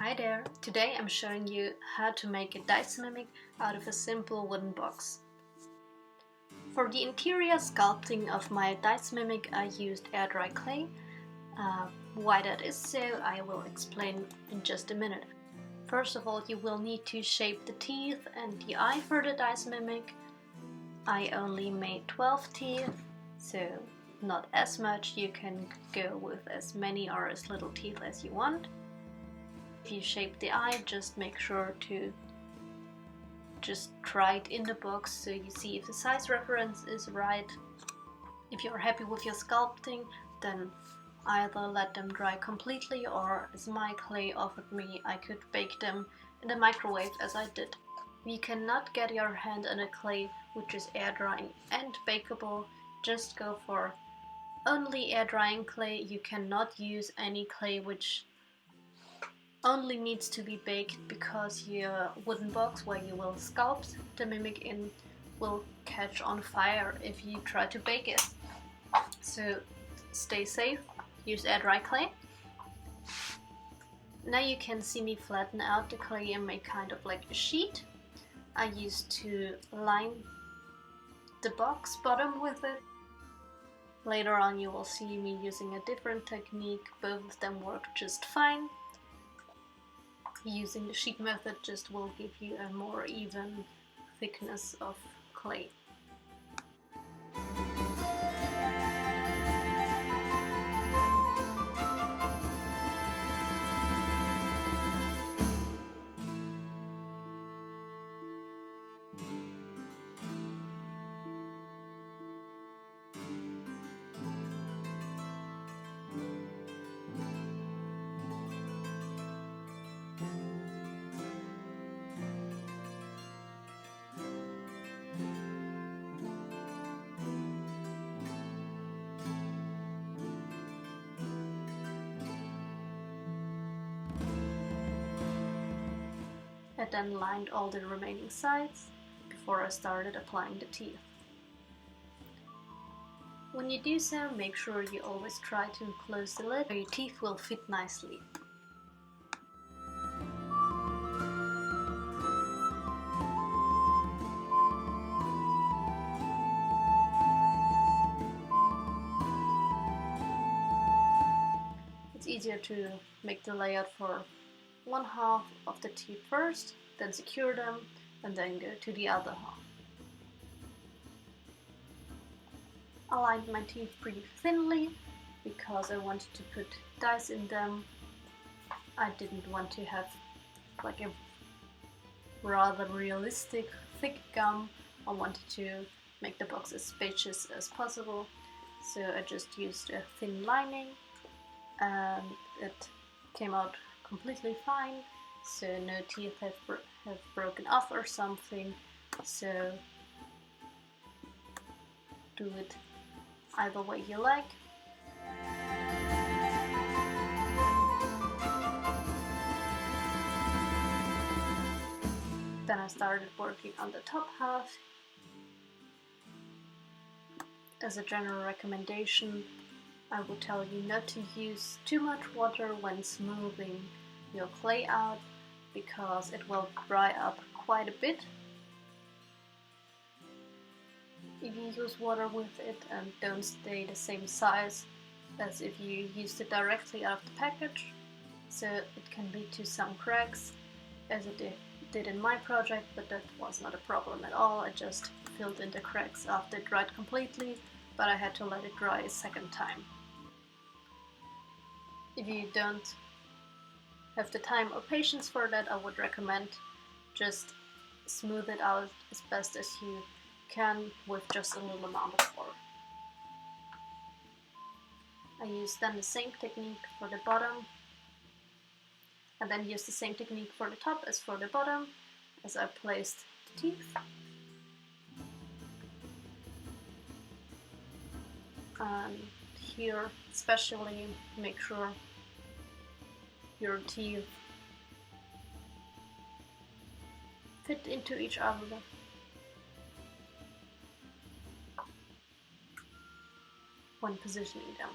Hi there! Today I'm showing you how to make a dice mimic out of a simple wooden box. For the interior sculpting of my dice mimic I used air dry clay. Why that is so I will explain in just a minute. First of all, you will need to shape the teeth and the eye for the dice mimic. I only made 12 teeth, so not as much. You can go with as many or as little teeth as you want. If you shape the eye, just make sure to just try it in the box so you see if the size reference is right. If you're happy with your sculpting, then either let them dry completely, or as my clay offered me, I could bake them in the microwave as I did. If you cannot get your hand on a clay which is air drying and bakeable, just go for only air drying clay. You cannot use any clay which only needs to be baked, because your wooden box where you will sculpt the mimic in will catch on fire if you try to bake it. So stay safe, use air dry clay. Now you can see me flatten out the clay and make kind of like a sheet. I used to line the box bottom with it. Later on you will see me using a different technique. Both of them work just fine. Using the sheet method just will give you a more even thickness of clay. I then lined all the remaining sides before I started applying the teeth. When you do so, make sure you always try to close the lid so your teeth will fit nicely. It's easier to make the layout for one half of the teeth first, then secure them, and then go to the other half. I lined my teeth pretty thinly because I wanted to put dice in them. I didn't want to have like a rather realistic thick gum. I wanted to make the box as spacious as possible, so I just used a thin lining and it came out completely fine, so no teeth have broken off or something. So do it either way you like. Then I started working on the top half. As a general recommendation, I would tell you not to use too much water when smoothing your clay out, because it will dry up quite a bit if you use water with it, and don't stay the same size as if you used it directly out of the package. So it can lead to some cracks, as it did in my project, but that was not a problem at all. I just filled in the cracks after it dried completely, but I had to let it dry a second time. If you don't have the time or patience for that, I would recommend just smooth it out as best as you can with just a little amount of water. I used then the same technique for the bottom, and then used the same technique for the top as for the bottom, as I placed the teeth. And here especially make sure your teeth fit into each other. When positioning them.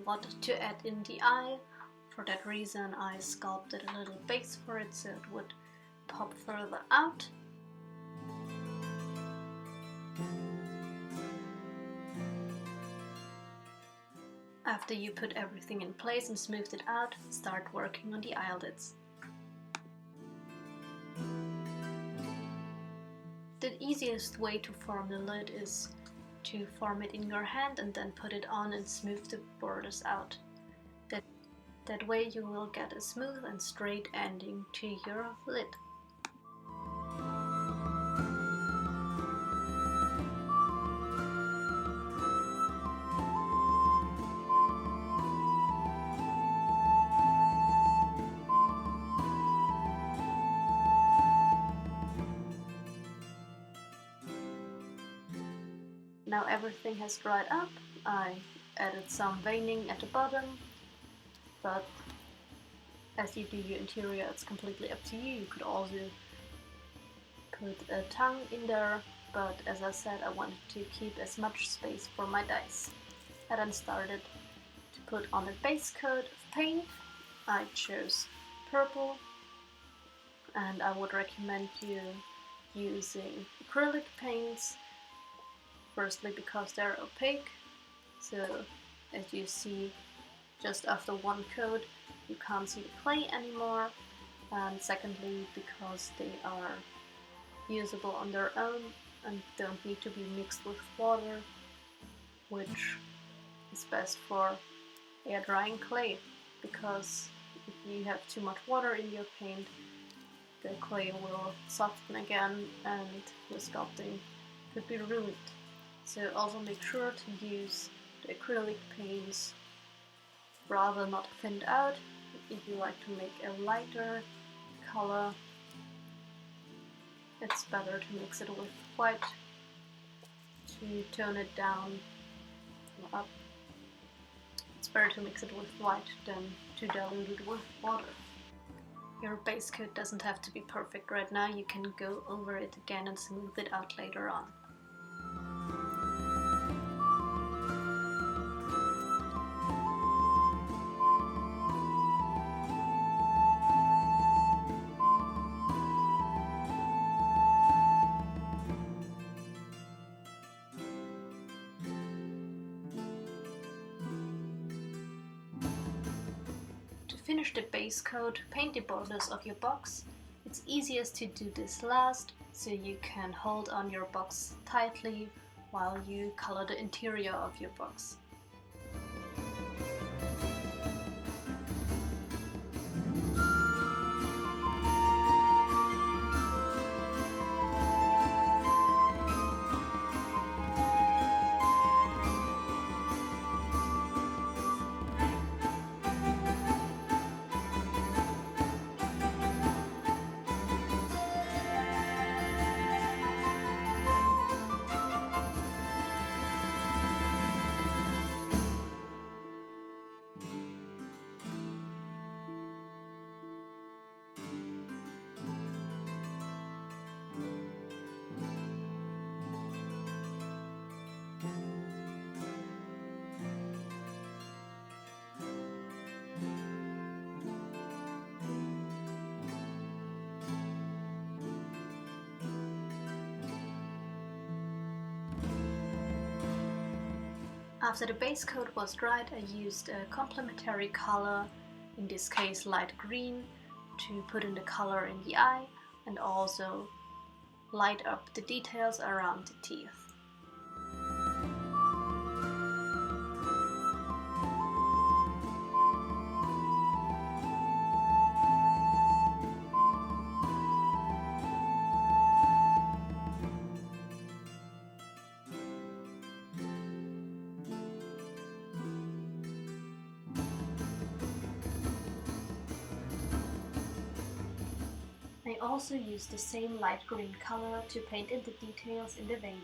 what to add in the eye. For that reason I sculpted a little base for it so it would pop further out. After you put everything in place and smoothed it out, start working on the eyelids. The easiest way to form the lid is to form it in your hand and then put it on and smooth the borders out. That way you will get a smooth and straight ending to your lid. Now everything has dried up. I added some veining at the bottom, but as you do your interior it's completely up to you. You could also put a tongue in there, but as I said, I wanted to keep as much space for my dice. I then started to put on a base coat of paint. I chose purple, and I would recommend you using acrylic paints. Firstly, because they're opaque, so as you see just after one coat you can't see the clay anymore, and secondly because they are usable on their own and don't need to be mixed with water, which is best for air drying clay, because if you have too much water in your paint the clay will soften again and your sculpting could be ruined. So also make sure to use the acrylic paints rather not thinned out. If you like to make a lighter color, it's better to mix it with white to tone it down or up. It's better to mix it with white than to dilute it with water. Your base coat doesn't have to be perfect right now, you can go over it again and smooth it out later on. To finish the base coat, paint the borders of your box. It's easiest to do this last, so you can hold on your box tightly while you color the interior of your box. After the base coat was dried, I used a complementary color, in this case light green, to put in the color in the eye and also light up the details around the teeth. I also used the same light green color to paint in the details in the veining.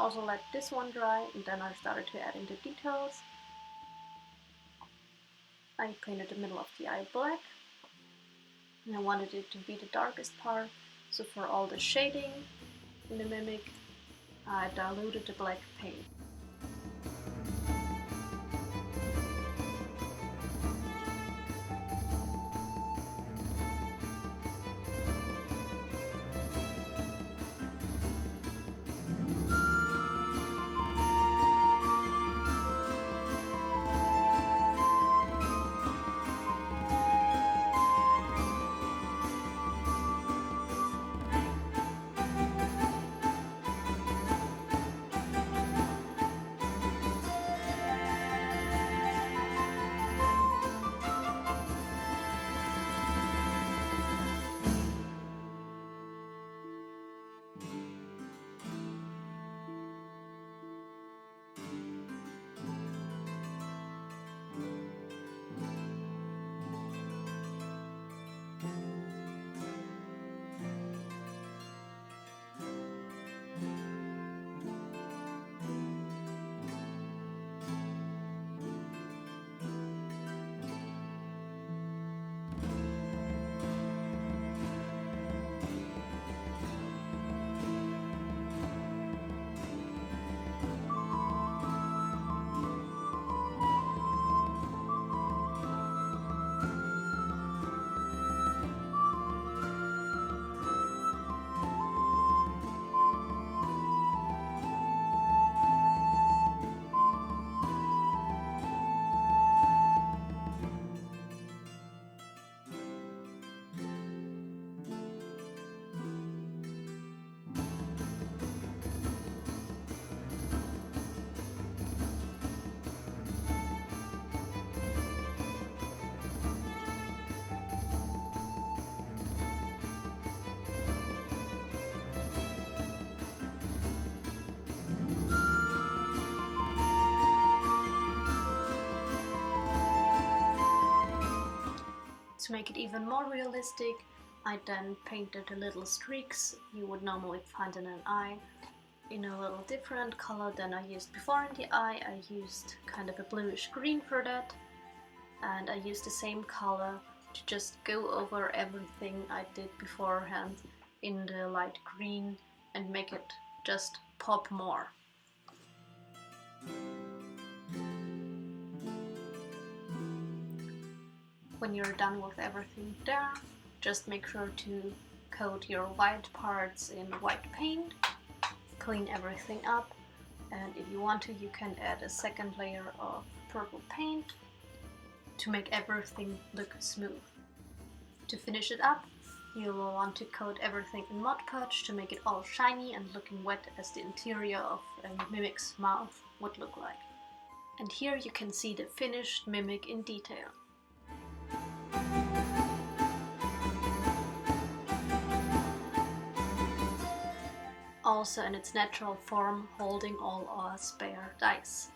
also let this one dry, and then I started to add in the details. I painted the middle of the eye black, and I wanted it to be the darkest part, so for all the shading in the mimic, I diluted the black paint. To make it even more realistic, I then painted the little streaks you would normally find in an eye in a little different color than I used before in the eye. I used kind of a bluish green for that, and I used the same color to just go over everything I did beforehand in the light green and make it just pop more. When you're done with everything there, just make sure to coat your white parts in white paint, clean everything up, and if you want to, you can add a second layer of purple paint to make everything look smooth. To finish it up, you will want to coat everything in Mod Podge to make it all shiny and looking wet as the interior of a mimic's mouth would look like. And here you can see the finished mimic in detail. Also in its natural form, holding all our spare dice.